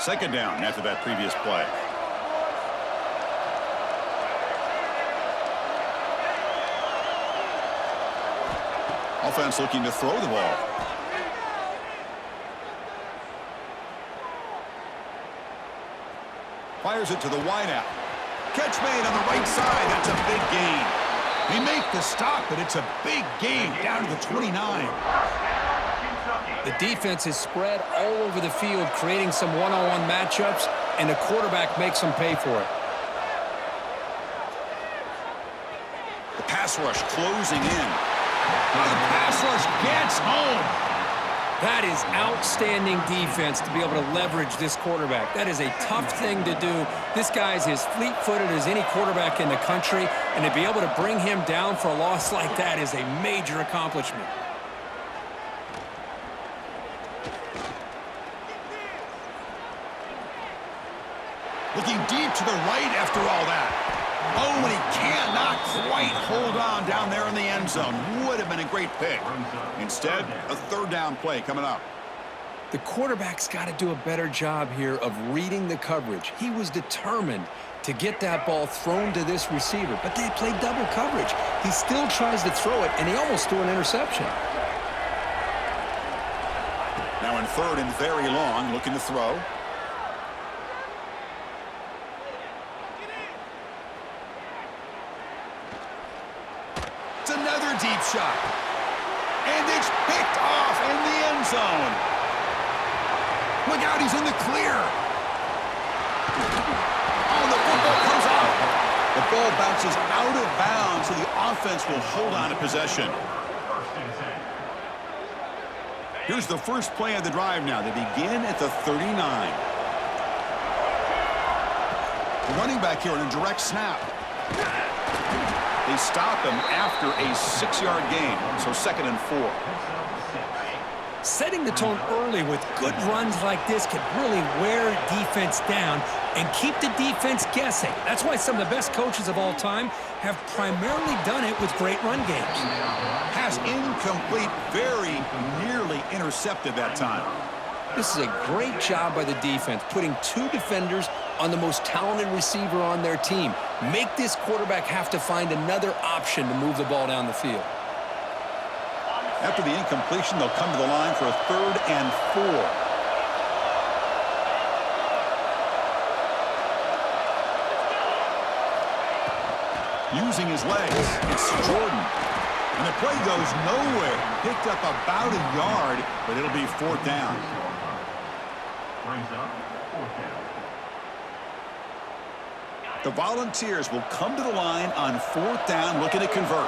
Second down after that previous play. Offense looking to throw the ball. Fires it to the wideout. Catch made on the right side. That's a big gain. They make the stop, but it's a big gain down to the 29. The defense is spread all over the field, creating some one-on-one matchups, and the quarterback makes them pay for it. The pass rush closing in. The pass rush gets home. That is outstanding defense to be able to leverage this quarterback. That is a tough thing to do. This guy's as fleet-footed as any quarterback in the country, and to be able to bring him down for a loss like that is a major accomplishment. Looking deep to the right after all that. Oh, and he cannot quite hold on down there in the end zone. Would have been a great pick. Instead, a third down play coming up. The quarterback's got to do a better job here of reading the coverage. He was determined to get that ball thrown to this receiver, but they played double coverage. He still tries to throw it, and he almost threw an interception. Now in third and very long, looking to throw. It's another deep shot. And it's picked off in the end zone. Look out, he's in the clear. Oh, the football comes out. The ball bounces out of bounds, so the offense will hold on to possession. Here's the first play of the drive now. They begin at the 39. The running back here in a direct snap. They stop him after a 6-yard gain, so 2nd and 4. Setting the tone early with good runs like this can really wear defense down and keep the defense guessing. That's why some of the best coaches of all time have primarily done it with great run games. Pass incomplete, very nearly intercepted that time. This is a great job by the defense, putting 2 defenders on the most talented receiver on their team. Make this quarterback have to find another option to move the ball down the field. After the incompletion, they'll come to the line for a 3rd and 4. Using his legs, it's Jordan. And the play goes nowhere. Picked up about a yard, but it'll be 4th down. Brings up 4th down. The Volunteers will come to the line on 4th down, looking to convert.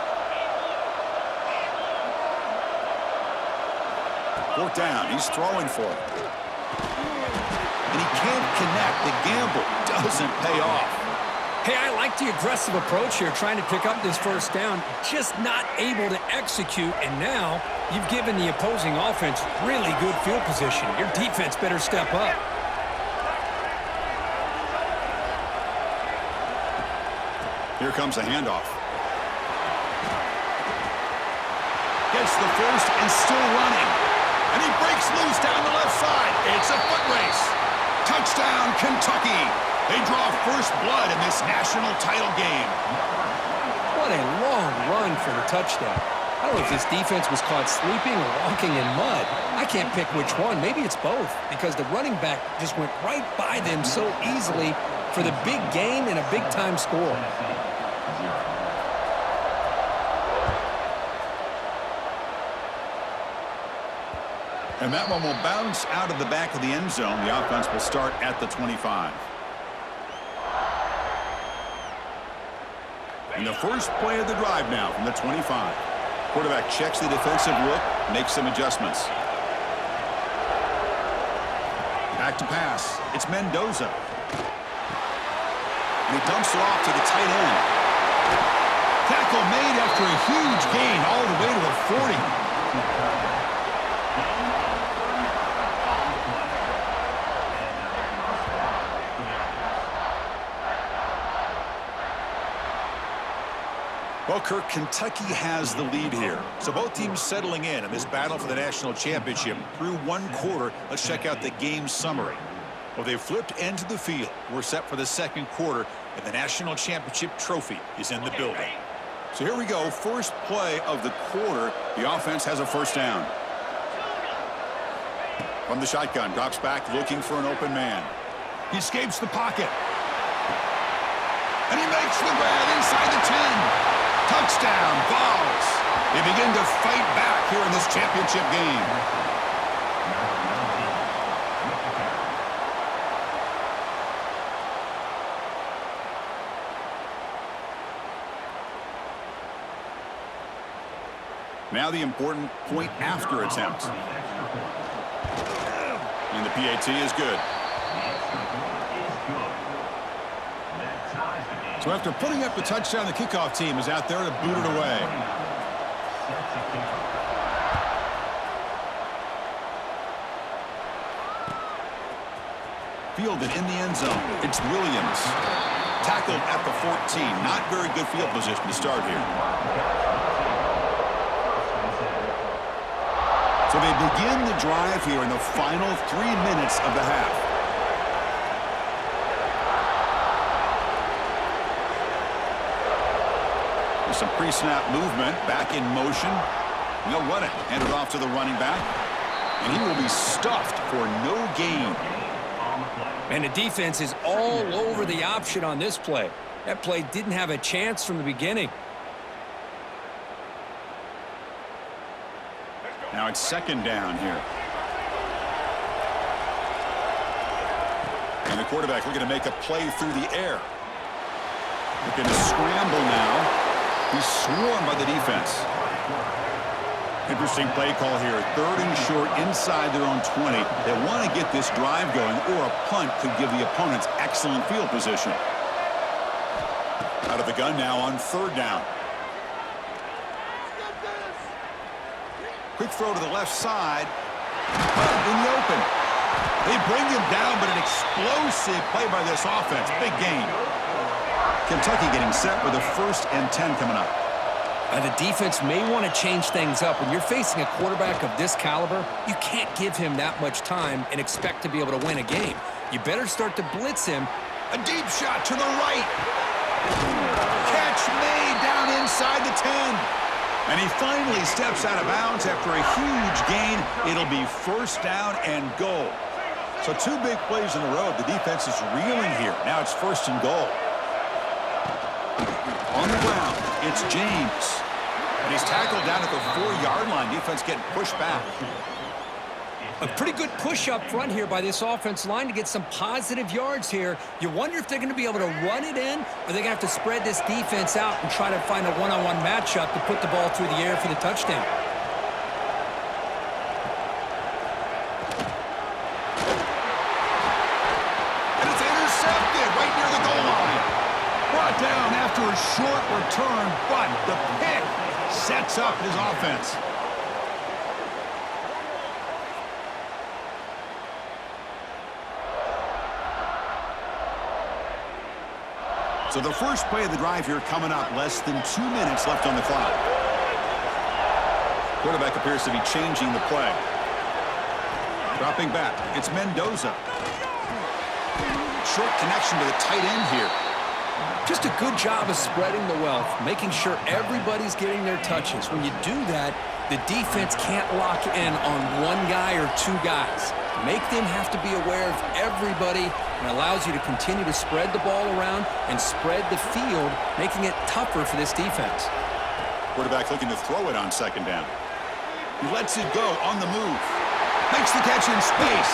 4th down, he's throwing for it. And he can't connect. The gamble doesn't pay off. Hey, I like the aggressive approach here, trying to pick up this 1st down, just not able to execute, and now you've given the opposing offense really good field position. Your defense better step up. Here comes a handoff. Gets the first and still running. And he breaks loose down the left side. It's a foot race. Touchdown, Kentucky. They draw first blood in this national title game. What a long run for the touchdown. I don't know if this defense was caught sleeping or walking in mud. I can't pick which one. Maybe it's both, because the running back just went right by them so easily for the big gain and a big-time score. And that one will bounce out of the back of the end zone. The offense will start at the 25. And the first play of the drive now from the 25. Quarterback checks the defensive look, makes some adjustments. Back to pass. It's Mendoza. And he dumps it off to the tight end. Tackle made after a huge gain all the way to the 40. Well, Kirk, Kentucky has the lead here. So both teams settling in this battle for the national championship through 1 quarter. Let's check out the game summary. Well, they've flipped into the field. We're set for the second quarter, and the national championship trophy is in the building. So here we go, first play of the quarter. The offense has a first down. From the shotgun, drops back looking for an open man. He escapes the pocket. And he makes the grab inside the 10. Touchdown, Vols. They begin to fight back here in this championship game. Now the important point after attempt. And the PAT is good. So after putting up the touchdown, the kickoff team is out there to boot it away. Fielded in the end zone. It's Williams. Tackled at the 14. Not very good field position to start here. So they begin the drive here in the final 3 minutes of the half. There's some pre-snap movement, back in motion. They'll run it, hand it off to the running back, and he will be stuffed for no gain. And the defense is all over the option on this play. That play didn't have a chance from the beginning. Now it's second down here. And the quarterback looking to make a play through the air. Looking to scramble now. He's swarmed by the defense. Interesting play call here. 3rd and short inside their own 20. They want to get this drive going, or a punt could give the opponents excellent field position. Out of the gun now on 3rd down. Quick throw to the left side. In the open. They bring him down, but an explosive play by this offense. Big gain. Kentucky getting set with a 1st and 10 coming up. The defense may want to change things up. When you're facing a quarterback of this caliber, you can't give him that much time and expect to be able to win a game. You better start to blitz him. A deep shot to the right. Catch made down inside the 10. And he finally steps out of bounds after a huge gain. It'll be 1st down and goal. So 2 big plays in a row. The defense is reeling here. Now it's 1st and goal. On the ground, it's James. And he's tackled down at the 4-yard line. Defense getting pushed back. A pretty good push up front here by this offense line to get some positive yards here. You wonder if they're going to be able to run it in, or they're going to have to spread this defense out and try to find a one-on-one matchup to put the ball through the air for the touchdown. And it's intercepted right near the goal line. Brought down after a short return, but the pick sets up his offense. So the first play of the drive here coming up, less than 2 minutes left on the clock. Quarterback appears to be changing the play. Dropping back, it's Mendoza. Short connection to the tight end here. Just a good job of spreading the wealth, making sure everybody's getting their touches. When you do that, the defense can't lock in on 1 guy or 2 guys. Make them have to be aware of everybody, and allows you to continue to spread the ball around and spread the field, making it tougher for this defense. Quarterback looking to throw it on 2nd down. He lets it go on the move. Makes the catch in space.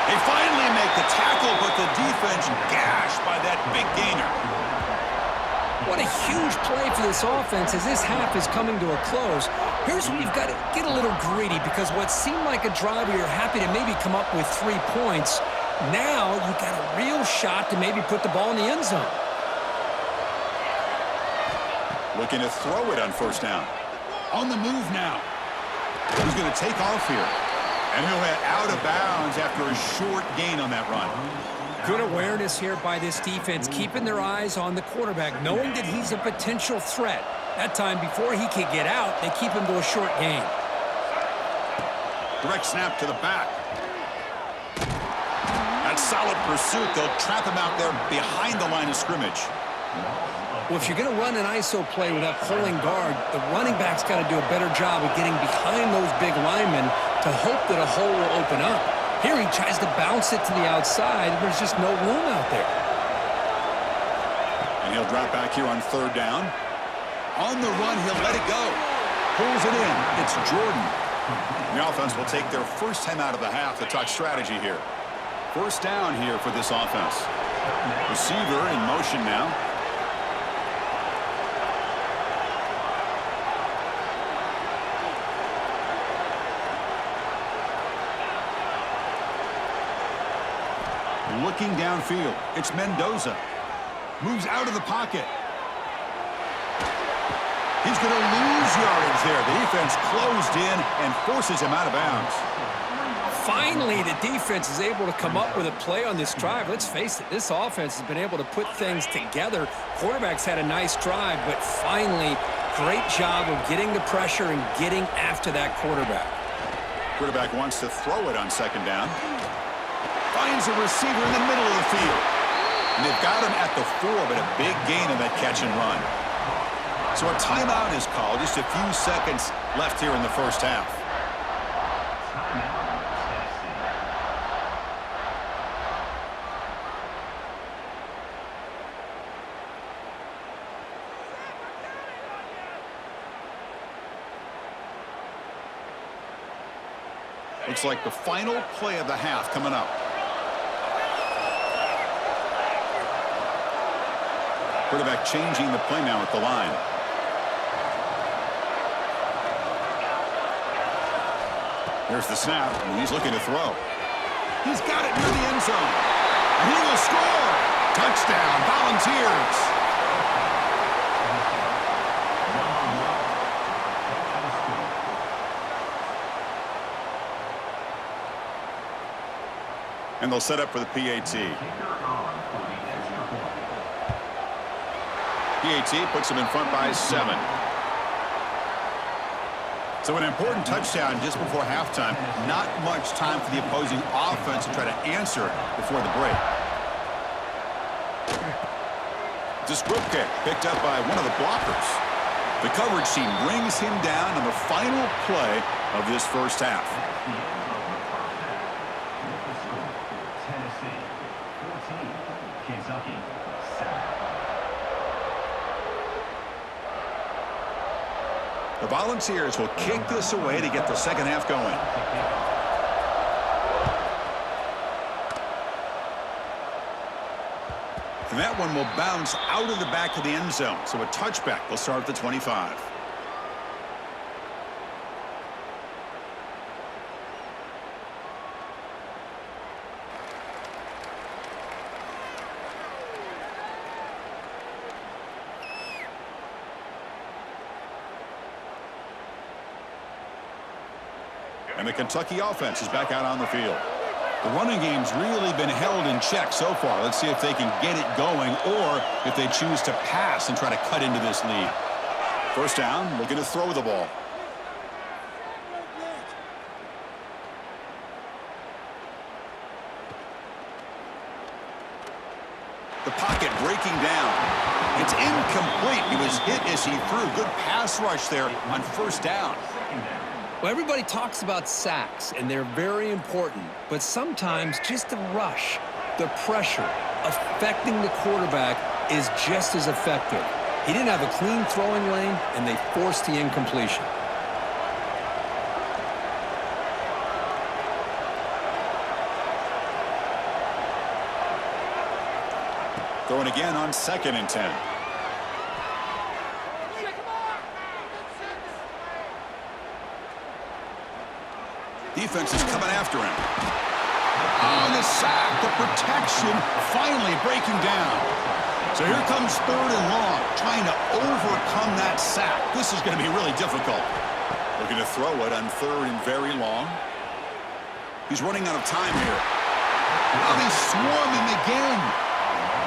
They finally make the tackle, but the defense gashed by that big gainer. What a huge play for this offense as this half is coming to a close. Here's where you've got to get a little greedy, because what seemed like a drive where you're happy to maybe come up with 3 points, now you've got a real shot to maybe put the ball in the end zone. Looking to throw it on 1st down. On the move now. He's going to take off here. And he'll head out of bounds after a short gain on that run. Good awareness here by this defense, keeping their eyes on the quarterback, knowing that he's a potential threat. That time, before he can get out, they keep him to a short gain. Direct snap to the back. that solid pursuit, they'll trap him out there behind the line of scrimmage. Well, if you're going to run an ISO play with that pulling guard, the running back's got to do a better job of getting behind those big linemen to hope that a hole will open up. Here he tries to bounce it to the outside, and there's just no room out there. And he'll drop back here on third down. On the run, he'll let it go. Pulls it in. It's Jordan. The offense will take their first time out of the half to talk strategy here. First down here for this offense. Receiver in motion now. Looking downfield, it's Mendoza. Moves out of the pocket. He's going to lose yardage there. The defense closed in and forces him out of bounds. Finally, the defense is able to come up with a play on this drive. Let's face it, this offense has been able to put things together. Quarterback's had a nice drive, but finally, great job of getting the pressure and getting after that quarterback. Quarterback wants to throw it on second down. Finds a receiver in the middle of the field. And they've got him at the 4, but a big gain on that catch and run. So a timeout is called. Just a few seconds left here in the first half. Looks like the final play of the half coming up. Quarterback changing the play now at the line. Here's the snap, and he's looking to throw. He's got it near the end zone. And he will score. Touchdown, Volunteers. And they'll set up for the PAT. PAT puts them in front by 7. So an important touchdown just before halftime. Not much time for the opposing offense to try to answer before the break. It's a squib kick picked up by one of the blockers. The coverage team brings him down on the final play of this first half. The Volunteers will kick this away to get the second half going. And that one will bounce out of the back of the end zone. So a touchback will start at the 25. And the Kentucky offense is back out on the field. The running game's really been held in check so far. Let's see if they can get it going or if they choose to pass and try to cut into this lead. First down, looking to throw the ball. The pocket breaking down. It's incomplete. He was hit as he threw. Good pass rush there on first down. Well, everybody talks about sacks, and they're very important, but sometimes just the rush, the pressure, affecting the quarterback is just as effective. He didn't have a clean throwing lane, and they forced the incompletion. Throwing again on 2nd and 10. Defense is coming after him. Oh, the sack, the protection finally breaking down. So here comes 3rd and long, trying to overcome that sack. This is going to be really difficult. Looking to throw it on 3rd and very long. He's running out of time here. Now they swarm him again.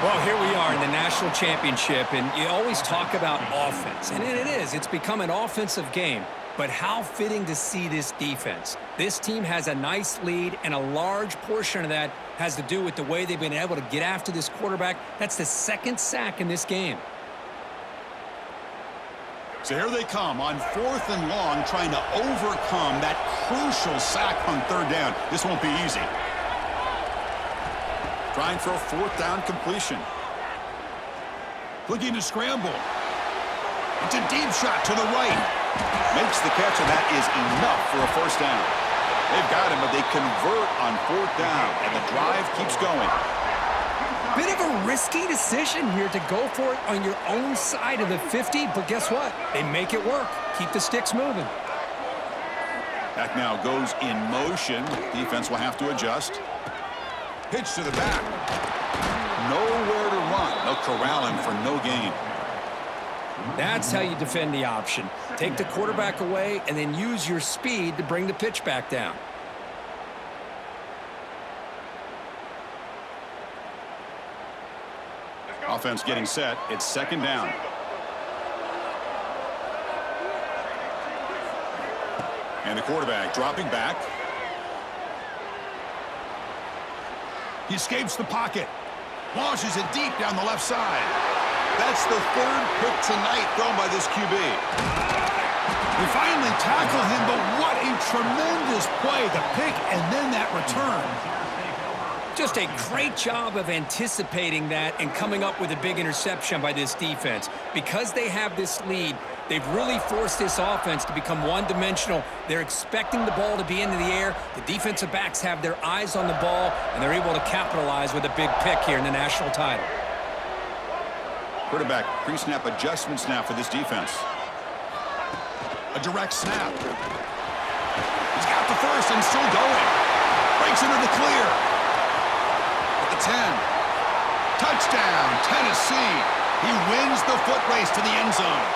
Well, here we are in the national championship, and you always talk about offense. And it is. It's become an offensive game. But how fitting to see this defense. This team has a nice lead, and a large portion of that has to do with the way they've been able to get after this quarterback. That's the second sack in this game. So here they come on 4th and long, trying to overcome that crucial sack on 3rd down. This won't be easy. Trying for a 4th down completion. Looking to scramble. It's a deep shot to the right. Makes the catch, and that is enough for a 1st down. They've got him, but they convert on 4th down, and the drive keeps going. Bit of a risky decision here to go for it on your own side of the 50, but guess what? They make it work. Keep the sticks moving. Back now goes in motion. Defense will have to adjust. Pitch to the back. Nowhere to run. They'll corral him for no gain. That's how you defend the option. Take the quarterback away and then use your speed to bring the pitch back down. Offense getting set. It's 2nd down. And the quarterback dropping back. He escapes the pocket. Launches it deep down the left side. That's the 3rd pick tonight thrown by this QB. They finally tackle him, but what a tremendous play. The pick and then that return. Just a great job of anticipating that and coming up with a big interception by this defense. Because they have this lead, they've really forced this offense to become one-dimensional. They're expecting the ball to be into the air. The defensive backs have their eyes on the ball, and they're able to capitalize with a big pick here in the national title. Quarterback pre-snap adjustments now for this defense. A direct snap. He's got the first and still going. Breaks into the clear. At the 10. Touchdown, Tennessee. He wins the foot race to the end zone.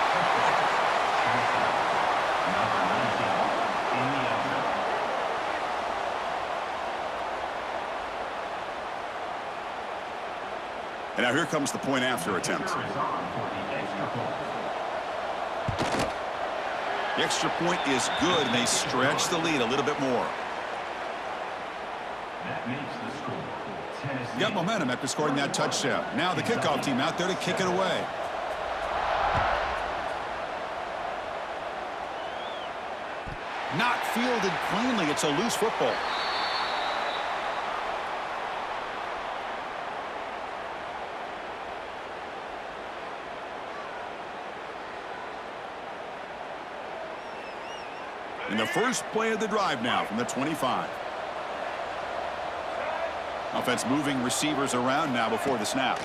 And now here comes the point after attempt. The extra point is good, and they stretch the lead a little bit more. Got momentum after scoring that touchdown. Now the kickoff team out there to kick it away. Not fielded cleanly. It's a loose football. In the first play of the drive now from the 25. Offense moving receivers around now before the snap.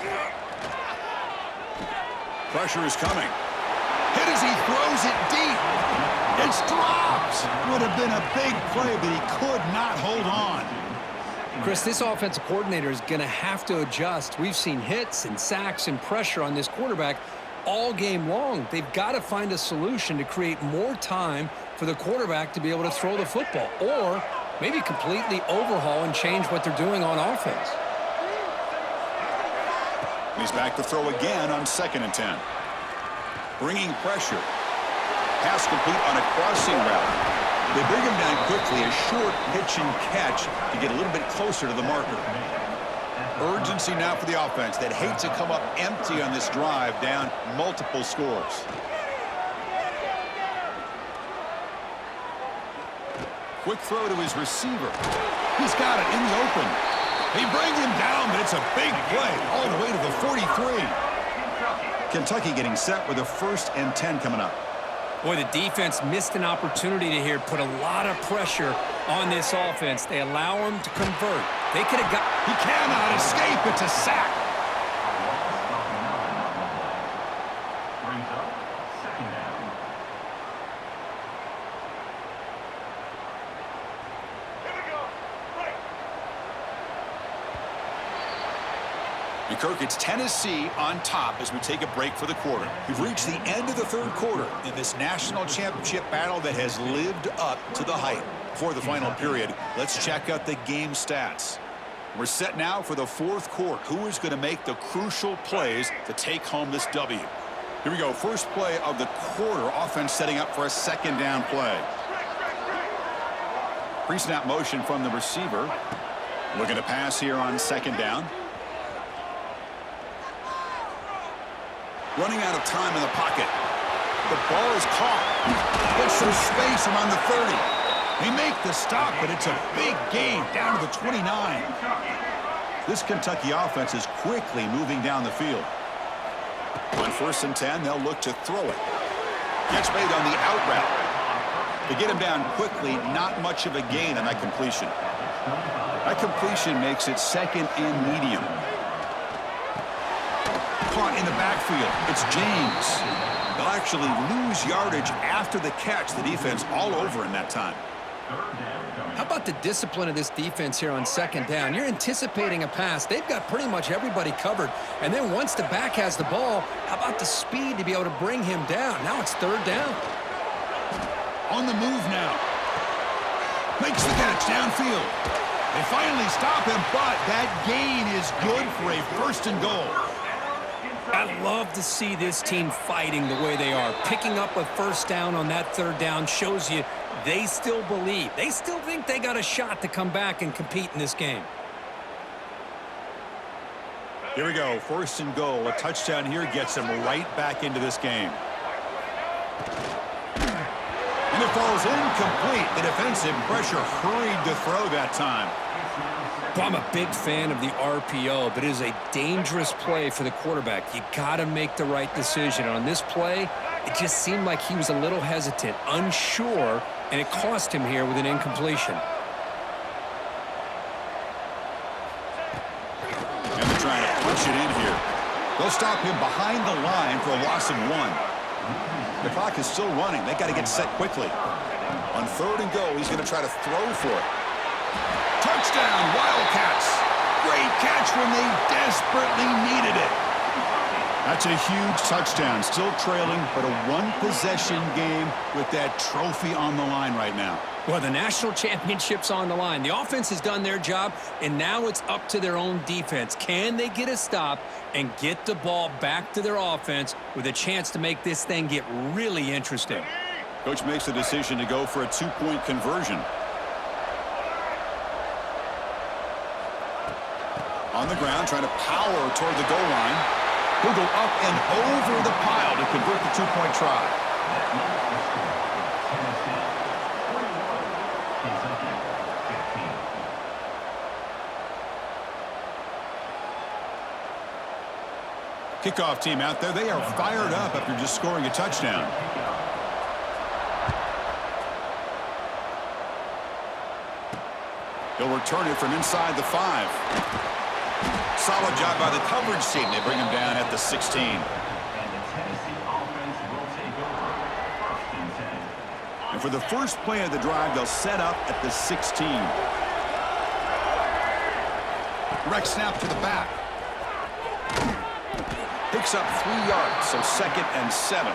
Pressure is coming. Hit as he throws it deep. It's dropped. Would have been a big play, but he could not hold on. Chris, this offensive coordinator is going to have to adjust. We've seen hits and sacks and pressure on this quarterback all game long. They've got to find a solution to create more time for the quarterback to be able to throw the football, or maybe completely overhaul and change what they're doing on offense. He's back to throw again on 2nd and 10. Bringing pressure. Pass complete on a crossing route. They bring him down quickly, a short pitch and catch to get a little bit closer to the marker. Urgency now for the offense that hate to come up empty on this drive, down multiple scores. Quick throw to his receiver. He's got it in the open. They bring him down, but it's a big play all the way to the 43. Kentucky getting set with a 1st and 10 coming up. Boy, the defense missed an opportunity to here put a lot of pressure on this offense. They allow him to convert. They could have got... He cannot escape. It's a sack. Kirk, it's Tennessee on top as we take a break for the quarter. We've reached the end of the 3rd quarter in this national championship battle that has lived up to the hype. Before the final period, let's check out the game stats. We're set now for the fourth quarter. Who is going to make the crucial plays to take home this W? Here we go. First play of the quarter. Offense setting up for a second down play. Pre-snap motion from the receiver. Looking to pass here on second down. Running out of time in the pocket. The ball is caught. Gets some space around the 30. They make the stop, but it's a big gain down to the 29. This Kentucky offense is quickly moving down the field. On 1st and 10, they'll look to throw it. Catch made on the out route. They get him down quickly, not much of a gain on that completion. That completion makes it second and medium. Caught in the backfield. It's James. They'll actually lose yardage after the catch. The defense all over in that time. How about the discipline of this defense here on second down? You're anticipating a pass. They've got pretty much everybody covered. And then once the back has the ball, how about the speed to be able to bring him down? Now it's third down. On the move now. Makes the catch downfield. They finally stop him, but that gain is good for a 1st and goal. I love to see this team fighting the way they are. Picking up a first down on that third down shows you they still believe. They still think they got a shot to come back and compete in this game. Here we go. 1st and goal. A touchdown here gets them right back into this game. And it falls incomplete. The defensive pressure hurried to throw that time. I'm a big fan of the RPO, but it is a dangerous play for the quarterback. You got to make the right decision. On this play, it just seemed like he was a little hesitant, unsure, and it cost him here with an incompletion. And they're trying to punch it in here. They'll stop him behind the line for a loss of 1. The clock is still running. They got to get set quickly. On 3rd and goal, he's going to try to throw for it. Touchdown, Wildcats. Great catch when they desperately needed it. That's a huge touchdown. Still trailing, but a one-possession game with that trophy on the line right now. Well, the national championship's on the line. The offense has done their job, and now it's up to their own defense. Can they get a stop and get the ball back to their offense with a chance to make this thing get really interesting? Coach makes the decision to go for a 2-point conversion. On the ground, trying to power toward the goal line. He'll go up and over the pile to convert the 2-point try. Kickoff team out there. They are fired up after just scoring a touchdown. He'll return it from inside the 5. Solid job by the coverage team. They bring him down at the 16. And for the first play of the drive, they'll set up at the 16. Direct snap to the back. Picks up 3 yards, so 2nd and 7.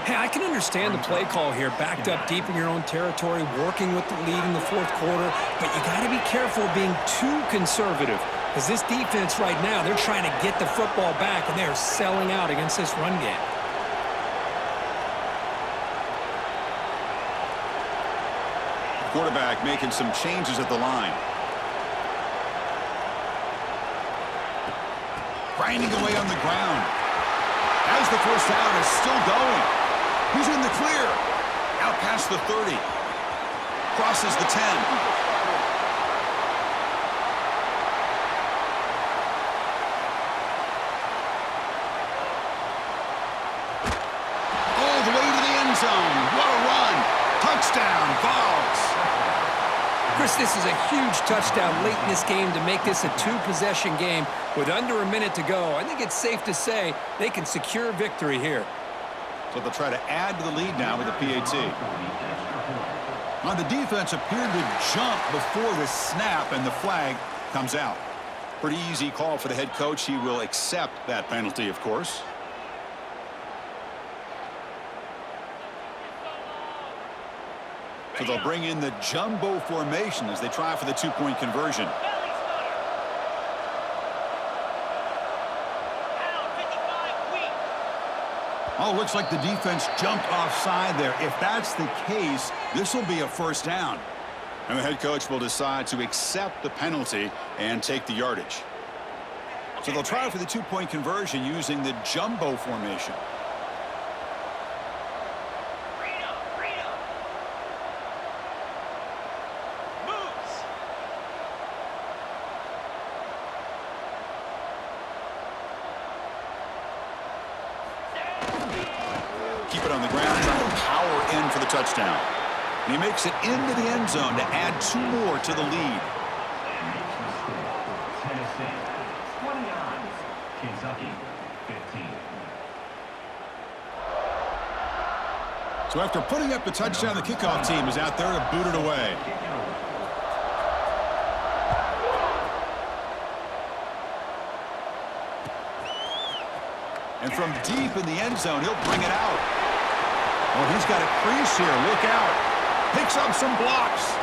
Hey, I can understand the play call here, backed up deep in your own territory, working with the lead in the 4th quarter, but you got to be careful of being too conservative, because this defense right now, they're trying to get the football back, and they're selling out against this run game. Quarterback making some changes at the line. Grinding away on the ground. As the first down is still going. He's in the clear. Out past the 30. Crosses the 10. All the way to the end zone. What a run. Touchdown, Vols. Chris, this is a huge touchdown late in this game to make this a 2-possession game with under a minute to go. I think it's safe to say they can secure victory here. So they'll try to add to the lead now with the PAT. Now the defense appeared to jump before the snap, and the flag comes out. Pretty easy call for the head coach. He will accept that penalty, of course. So they'll bring in the jumbo formation as they try for the 2-point conversion. Oh, looks like the defense jumped offside there. If that's the case, this will be a first down. And the head coach will decide to accept the penalty and take the yardage. So they'll try for the two-point conversion using the jumbo formation. Keep it on the ground, trying to power in for the touchdown. And he makes it into the end zone to add 2 more to the lead. Tennessee, 20 yards. Kentucky, 15. So after putting up the touchdown, the kickoff team is out there to boot it away. And from deep in the end zone, he'll bring it out. Oh, he's got a crease here. Look out. Picks up some blocks.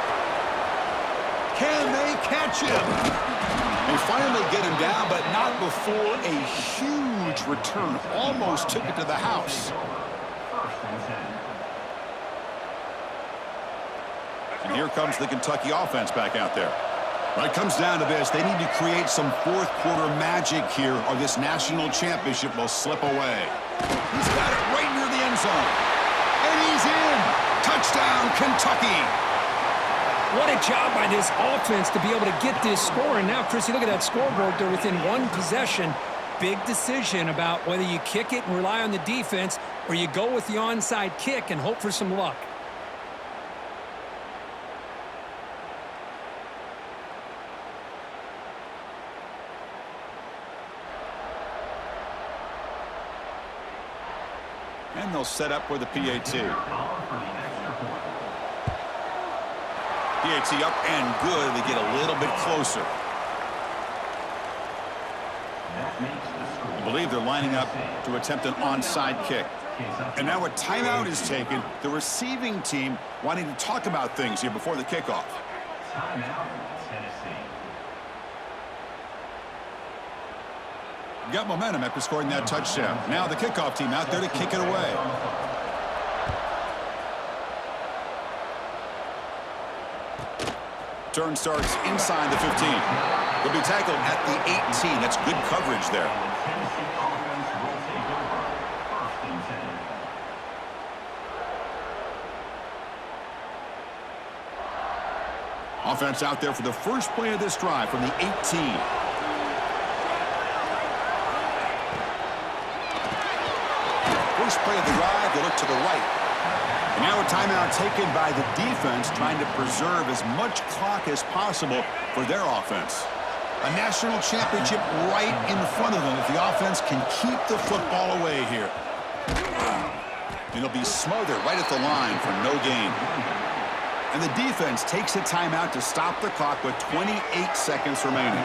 Can they catch him? They finally get him down, but not before a huge return. Almost took it to the house. And here comes the Kentucky offense back out there. Well, it comes down to this. They need to create some fourth-quarter magic here, or this national championship will slip away. He's got it right near the end zone. And he's in. Touchdown, Kentucky. What a job by this offense to be able to get this score. And now, Chrissy, look at that scoreboard. They're within 1 possession. Big decision about whether you kick it and rely on the defense or you go with the onside kick and hope for some luck. And they'll set up for the PAT. PAT up and good. They get a little bit closer. I believe they're lining up to attempt an onside kick. And now a timeout is taken. The receiving team wanting to talk about things here before the kickoff. Timeout, Tennessee. Got momentum after scoring that touchdown. Now the kickoff team out there to kick it away. Turn starts inside the 15. He'll be tackled at the 18. That's good coverage there. Tennessee offense will take over. 1st and 10. Offense out there for the first play of this drive from the 18. First play of the drive, they look to the right. And now a timeout taken by the defense, trying to preserve as much clock as possible for their offense. A national championship right in front of them if the offense can keep the football away here. It'll be smothered right at the line for no gain. And the defense takes a timeout to stop the clock with 28 seconds remaining.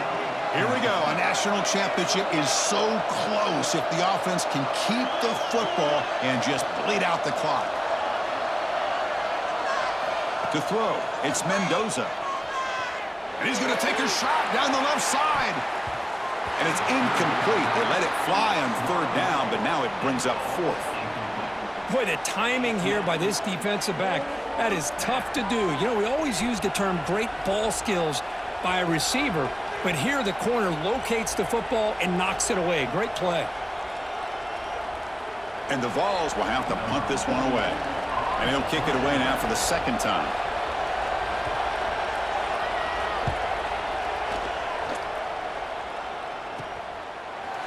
Here we go. A national championship is so close if the offense can keep the football and just bleed out the clock. To throw, it's Mendoza. And he's going to take a shot down the left side. And it's incomplete. They let it fly on 3rd down, but now it brings up 4th. Boy, the timing here by this defensive back, that is tough to do. You know, we always use the term great ball skills by a receiver, but here the corner locates the football and knocks it away. Great play. And the Vols will have to punt this one away. And he'll kick it away now for the 2nd time.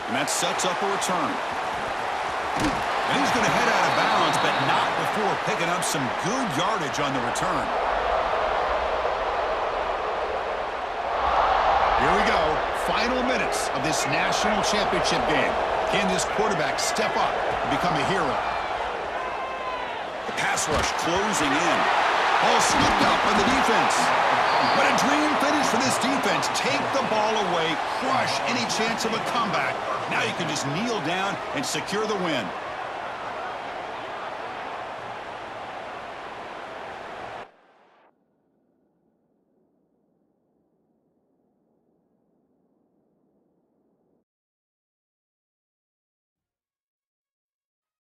And that sets up a return. And he's going to head out of bounds, but not before picking up some good yardage on the return. Here we go. Final minutes of this national championship game. Can this quarterback step up and become a hero? The pass rush closing in. Ball slipped up on the defense. But a dream finish for this defense. Take the ball away, crush any chance of a comeback. Now you can just kneel down and secure the win.